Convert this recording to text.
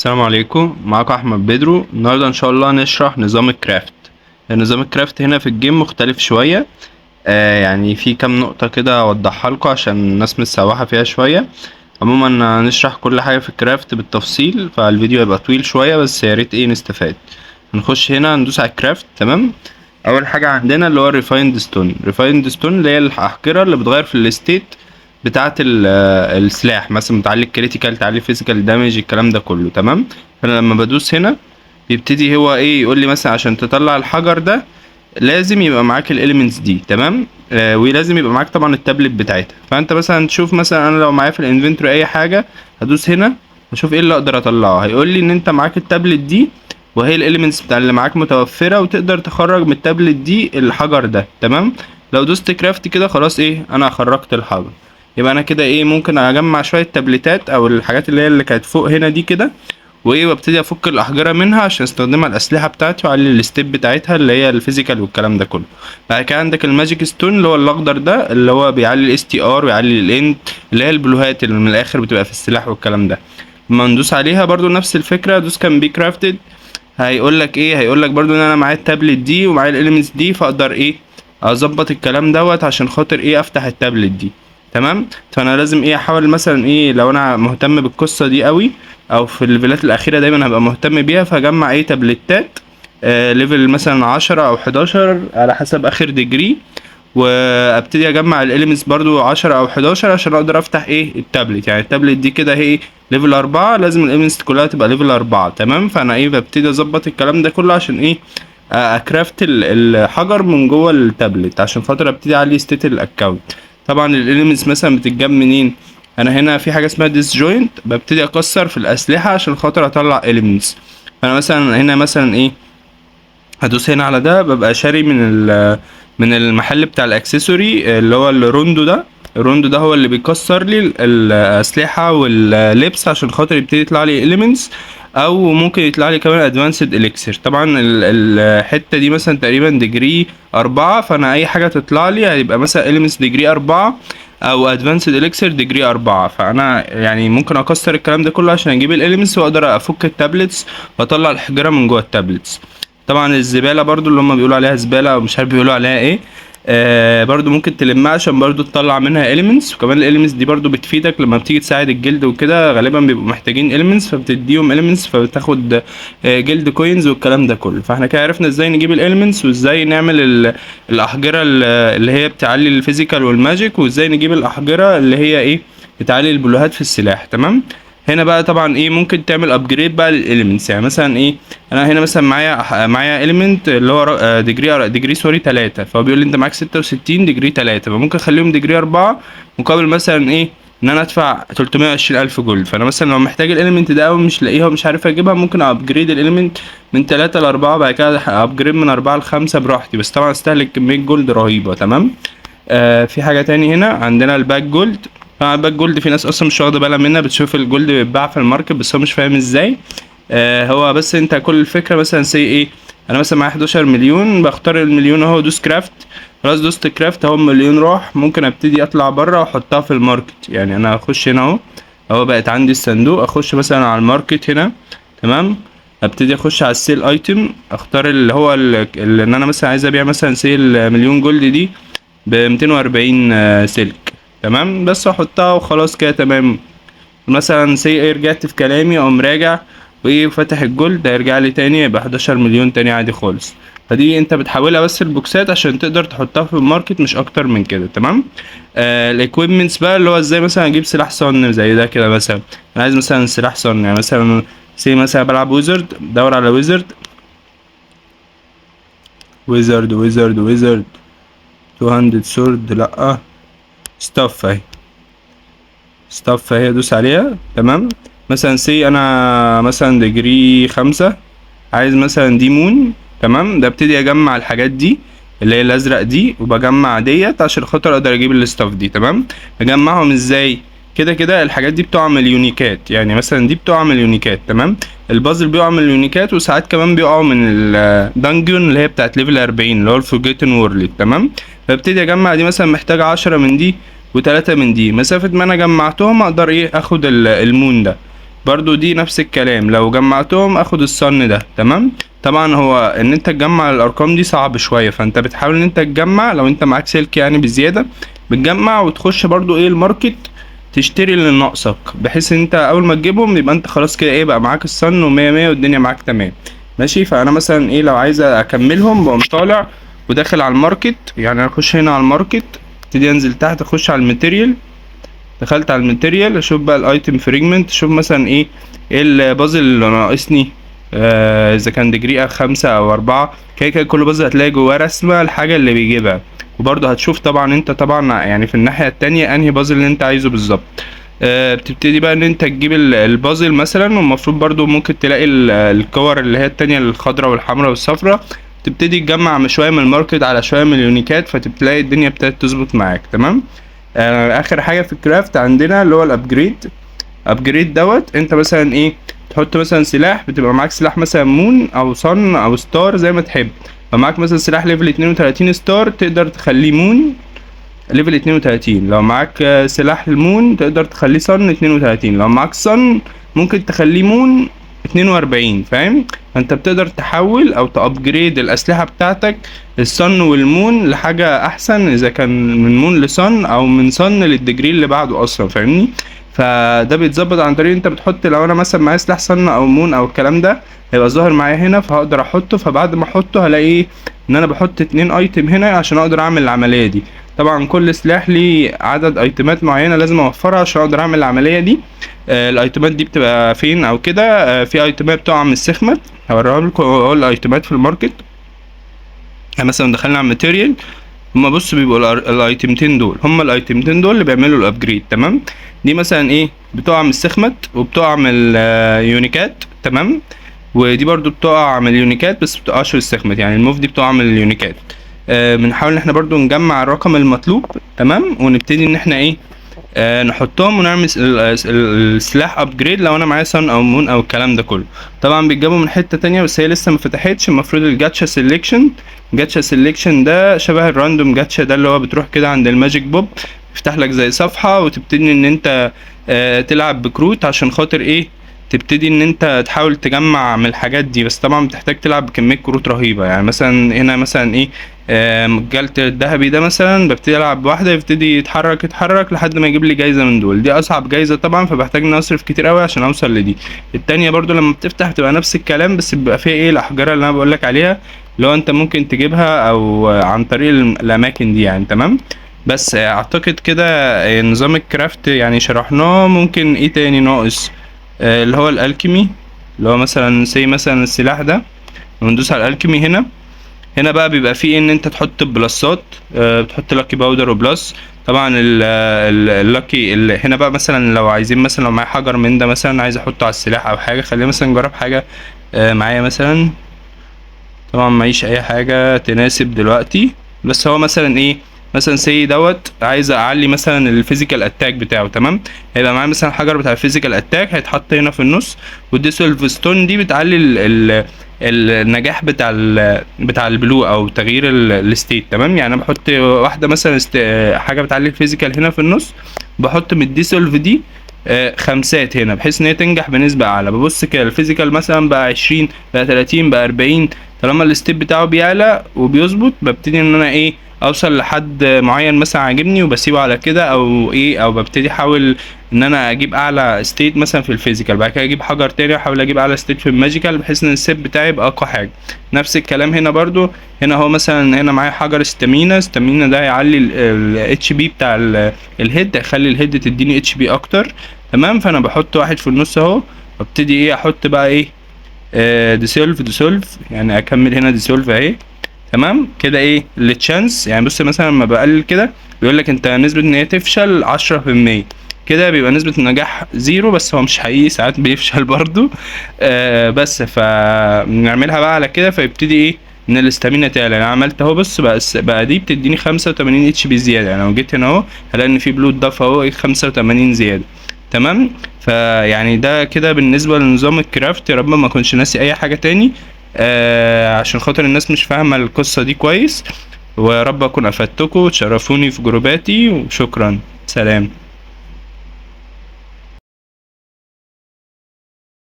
السلام عليكم، معاكم احمد بدرو. النهارده ان شاء الله هنشرح نظام الكرافت. نظام الكرافت هنا في الجيم مختلف شويه. يعني في كام نقطه كده اوضحها لكم عشان الناس متسوحه فيها شويه. عموما هنشرح كل حاجه في الكرافت بالتفصيل، فالفيديو هيبقى طويل شويه بس يا ريت نستفاد. نخش هنا ندوس على الكرافت. تمام. اول حاجه عندنا اللي هو الريفايند ستون. ريفايند ستون اللي هي الاحجره اللي بتغير في الستيت بتاعه السلاح، مثلا بتعلي الكريتيكال، تعلي الفيزيكال دامج، الكلام ده كله. تمام. فانا لما بدوس هنا بيبتدي هو يقول لي مثلا عشان تطلع الحجر ده لازم يبقى معاك الاليمنتس دي. تمام. ولازم يبقى معاك طبعا التابلت بتاعتها. فانت مثلا تشوف، مثلا انا لو معايا في الانفنتوري اي حاجه هدوس هنا اشوف ايه اللي اقدر اطلعه. هيقول لي ان انت معاك التابلت دي وهي الاليمنتس بتاع اللي معاك متوفره، وتقدر تخرج من التابلت دي الحجر ده. تمام. لو دوست كرافت كده خلاص انا خرجت الحجر. يبقى انا كده ممكن اجمع شويه تابلتات او الحاجات اللي كانت فوق هنا دي كده، وابتدي افك الاحجره منها عشان استخدمها الاسلحه بتاعتي واعلي الستيب بتاعتها اللي هي الفيزيكال والكلام ده كله. بعد كده عندك الماجيك ستون اللي هو الاخضر ده، اللي هو بيعلي الاس تي ار ويعلي الانت، اللي هي البلوهات اللي من الاخر بتبقى في السلاح والكلام ده. لما ندوس عليها برضو نفس الفكره، دوس كان بي كرافتد. هيقول لك هيقول لك برضو ان انا معايا التابلت دي ومعايا الاليمنتس دي، فاقدر اظبط الكلام دوت عشان خاطر افتح التابلت دي. تمام. فانا لازم احاول مثلا لو انا مهتم بالقصه دي قوي او في الليفلات الاخيره دايما هبقى مهتم بيها، فاجمع تابلتات ليفل مثلا 10 او 11 على حسب اخر ديجري، وابتدي اجمع الاليمنتس برضو 10 او 11 عشان اقدر افتح التابلت. يعني التابلت دي كده هي ليفل 4، لازم الاليمنتس كلها تبقى ليفل 4. تمام. فانا ببتدي اظبط الكلام ده كله عشان اكرافت الحجر من جوه التابلت عشان خاطر ابتدي اعلي ستيت الاكونت. طبعا الاليمنتس مثلا بتتجاب منين؟ انا هنا في حاجه اسمها ديس جوينت، ببتدي اكسر في الاسلحه عشان خاطر اطلع اليمنتس. فانا مثلا هنا مثلا هدوس هنا على ده، ببقى شاري من المحل بتاع الاكسسوري اللي هو الروندو ده. الروندو ده هو اللي بيكسر لي الاسلحه واللبس عشان خاطر يبتدي يطلع لي اليمنتس، او ممكن يطلع لي كمان ادفانسد اليكسير. طبعا الحته دي مثلا تقريبا ديجري 4، فانا اي حاجه تطلع لي هيبقى مثلا اليمنتس ديجري 4 او ادفانسد اليكسير ديجري 4. فانا يعني ممكن اكسر الكلام ده كله عشان اجيب الاليمنتس واقدر افك التابلتس واطلع الحجره من جوه التابلتس. طبعا الزباله برضو اللي هم بيقولوا عليها زباله او مش عارف بيقولوا عليها برضو ممكن تلمها عشان برضو تطلع منها elements. وكمان الاليمنتس دي برضو بتفيدك لما بتيجي تساعد الجلد وكده، غالبا بيبقوا محتاجين elements فبتديهم elements فبتاخد جلد كوينز والكلام ده كله. فاحنا كده عرفنا ازاي نجيب الاليمنتس وازاي نعمل الاحجره اللي هي بتعلي الفيزيكال والماجيك، وازاي نجيب الاحجره اللي هي بتعلي البلوهات في السلاح. تمام. هنا بقى طبعا ممكن تعمل ابجريد بقى للاليمنتس. يعني مثلا انا هنا مثلا معايا اليمنت اللي هو ديجري سوري 3، فهو بيقول لي انت معاك 66 ديجري 3، فممكن اخليهم ديجري 4 مقابل مثلا ان انا ادفع 320 الف جولد. فانا مثلا لو محتاج الاليمنت ده او مش لاقيها ومش عارف اجيبها، ممكن ابجريد الاليمنت من 3 ل 4، بعد كده ابجريد من 4 ل 5 براحتي، بس طبعا استهلك كميه جولد رهيبه. تمام. في حاجه تاني هنا عندنا الباك جولد. طبعا الباك جولد في ناس اصلا مش واخده بالها منها، بتشوف الجولد بيتباع في الماركت بس هو مش فاهم ازاي. هو بس انت كل الفكره مثلا انا مثلا معايا 11 مليون، بختار المليون اهو، دوس كرافت. خلاص دوست كرافت اهو، المليون راح. ممكن ابتدي اطلع بره واحطها في الماركت. يعني انا اخش هنا اهو بقت عندي الصندوق، اخش مثلا على الماركت هنا. تمام. ابتدي اخش على السيل ايتم، اختار اللي هو اللي انا مثلا عايز ابيع مثلا سيل مليون جولد دي ب 240 سلك. تمام. بس احطها وخلاص كده. تمام. مثلا رجعت في كلامي او مراجع وفتح الجولد، هيرجع لي تاني يبقى 11 مليون تاني عادي خالص. فدي انت بتحولها بس البوكسات عشان تقدر تحطها في الماركت، مش اكتر من كده. تمام. الايكويبمنتس بقى اللي هو ازاي مثلا اجيب سلاح صن زي ده كده. مثلا انا عايز مثلا سلاح صن، يعني مثلا مثلا بلعب ويزرد، دور على ويزرد ويزرد ويزرد ويزرد 200 سورد، لا ستاف اهي. ستاف اهي، ادوس عليها. تمام. مثلا انا مثلا ديجري 5، عايز مثلا دي مون. تمام. ده ابتدي اجمع الحاجات دي اللي هي الازرق دي، وبجمع ديت عشان خاطر اقدر اجيب الستاف دي. تمام. اجمعهم ازاي؟ كده كده الحاجات دي بتقع من اليونيكات. يعني مثلا دي بتقع من اليونيكات. تمام. البازل بيقع من اليونيكات، وساعات كمان بيقعوا من الدنجون اللي هي بتاعت ليفل 40 اللي هو الفورجيتن وورلد. تمام. فابتدي اجمع دي، مثلا محتاج 10 من دي و3 من دي. مسافة ما انا جمعتهم اقدر اخد المون ده. برضو دي نفس الكلام، لو جمعتهم اخد الصن ده. تمام. طبعا هو ان انت تجمع الارقام دي صعب شويه، فانت بتحاول ان انت تجمع لو انت معاك سلك يعني بزياده، بتجمع وتخش برضو ايه الماركت تشتري اللي ناقصك، بحيث ان انت اول ما تجيبهم يبقى انت خلاص كده ايه بقى معاك الصن ومية مية والدنيا معاك تمام. ماشي. فانا مثلا ايه لو عايز اكملهم بقوم طالع وداخل على الماركت، يعني انا اخش هنا على الماركت، ابتدي انزل تحت اخش على الماتيريال. دخلت على الماتيريال اشوف بقى الايتم فريجمنت، اشوف مثلا ايه البازل اللي ناقصني، اذا كان ديجري 5 او 4، كده كده كل بازل هتلاقي جواه رسمه الحاجه اللي بيجيبها. وبرضه هتشوف طبعا انت طبعا يعني في الناحيه التانية انهي بازل اللي انت عايزه بالظبط. بتبتدي بقى ان انت تجيب البازل مثلا، والمفروض برضو ممكن تلاقي الكور اللي هي التانية الخضراء والحمراء والصفراء، تبتدي تجمع شوية من الماركت على شوية من اليونيكات، فتلاقي الدنيا ابتدت تظبط معاك. تمام. اخر حاجة في الكرافت عندنا اللي هو الابجريد دوت. انت مثلا ايه تحط مثلا سلاح، بتبقى معاك سلاح مثلا مون او صن او ستار زي ما تحب، فمعاك مثلا سلاح ليفل 32 ستار تقدر تخليه مون ليفل 32، لو معاك سلاح المون تقدر تخليه صن 32، لو معاك صن ممكن تخليه مون 42. فاهم؟ فانت بتقدر تحول او تابجريد الاسلحه بتاعتك الصن والمون لحاجه احسن، اذا كان من مون لصن او من صن للديجري اللي بعده اصلا. فاهمني؟ فده بيتظبط عن طريق انت بتحط، لو انا مثلا معايا سلاح صن او مون او الكلام ده هيبقى ظاهر معايا هنا، فهقدر احطه، فبعد ما احطه هلاقي ان انا بحط 2 ايتم هنا عشان اقدر اعمل العمليه دي. طبعا كل سلاح ليه عدد ايتمات معينه لازم اوفرها عشان اقدر اعمل العمليه دي. الايتمات دي بتبقى فين او كده؟ في ايتمات بتقع من السخمت، هوريها لكم اهو الايتمات في الماركت. يعني مثلا دخلنا على الماتيريال، هما بص بيبقوا الايتمتين دول، هما الايتمتين دول اللي بيعملوا الابجريد. تمام. دي مثلا ايه بتقع من السخمت وبتقع من اليونيكات. تمام. ودي برضو بتقع من اليونيكات بس بتقعش في السخمت، يعني الموف دي بتقع من اليونيكات. بنحاول ان احنا برضو نجمع الرقم المطلوب. تمام. ونبتدي ان احنا ايه نحطهم ونعمل السلاح ابجريد لو انا معايا سن او مون او الكلام ده كله. طبعا بيتجابوا من حته تانية بس هي لسه ما فتحتش. المفروض الجاتشا سيلكشن ده شبه الراندوم جاتشا ده، اللي هو بتروح كده عند الماجيك بوب يفتح لك زي صفحه وتبتدي ان انت تلعب بكروت عشان خاطر ايه تبتدي ان انت تحاول تجمع من الحاجات دي. بس طبعا بتحتاج تلعب بكميه كروت رهيبه. يعني مثلا هنا مثلا ايه الجلد الذهبي ده مثلا ببتدي العب بواحده يبتدي يتحرك لحد ما يجيب لي جايزه من دول، دي اصعب جايزه طبعا، فبحتاج ان اصرف كتير قوي عشان اوصل لدي. التانية برضو لما بتفتح بتبقى نفس الكلام، بس بيبقى فيها ايه الاحجار اللي انا بقولك عليها، اللي هو انت ممكن تجيبها او عن طريق الاماكن دي يعني. تمام. بس اعتقد كده نظام الكرافت يعني شرحناه. ممكن ايه تاني ناقص؟ اللي هو الالكيمي، اللي هو مثلا مثلا السلاح ده وندوس على الالكيمي هنا. هنا بقى بيبقى فيه ان انت تحط بلسات، بتحط لاكي باودر وبلس. طبعا اللاكي هنا بقى مثلا لو عايزين مثلا لو معايا حجر من ده مثلا عايز احطه على السلاح او حاجه، خلينا مثلا نجرب حاجه معايا مثلا. طبعا معيش اي حاجه تناسب دلوقتي، بس هو مثلا ايه مثلا دوت عايز اعلي مثلا الفيزيكال اتاك بتاعه. تمام. هيبقى معايا مثلا حجر بتاع الفيزيكال اتاك هيتحط هنا في النص، والديسولف ستون دي بتعلي النجاح بتاع البلو او تغيير الستيت. تمام. يعني انا بحط واحده مثلا حاجه بتعلي الفيزيكال هنا في النص، بحط من الديسولف دي خمسات هنا بحيث ان هي تنجح بنسبه اعلى. ببص كده الفيزيكال مثلا بقى 20 بقى 30 بقى 40، طالما الستيب بتاعه بيعلى وبيظبط ببتدي ان انا ايه اوصل لحد معين مثلا عاجبني وبسيبه على كده، او ايه او ببتدي احاول ان انا اجيب اعلى ستيت مثلا في الفيزيكال، بعد كده اجيب حجر تاني احاول اجيب اعلى ستيت في الماجيكال بحيث ان السيت بتاعي يبقى اقوى حاجه. نفس الكلام هنا برضو. هنا هو مثلا هنا معايا حجر استامينا ده يعلي الاتش بي بتاع الهيد، هيخلي الهيد تديني اتش بي اكتر. تمام. فانا بحط واحد في النص اهو، وابتدي ايه احط بقى ايه ديسولف يعني اكمل هنا ديسولف اهي. تمام كده. ايه التشانس يعني بص مثلا لما بقلل كده بيقول لك انت نسبه ان هي تفشل 10%، كده بيبقى نسبه النجاح زيرو، بس هو مش حقيقي ساعات بيفشل برضو. بس فنعملها بقى على كده فيبتدي ايه ان الاستامينا تعلى. انا عملت اهو بص بقى دي بتديني 85 اتش بي زياده، يعني لو جيت هنا اهو هلاقي ان في بلود ضاف اهو 85 زياده. تمام. فيعني ده كده بالنسبه لنظام الكرافت. يا رب ما اكونش ناسي اي حاجه تاني عشان خاطر الناس مش فاهمه القصه دي كويس، ويا رب اكون افدتكم. تشرفوني في جروباتي وشكرا. سلام.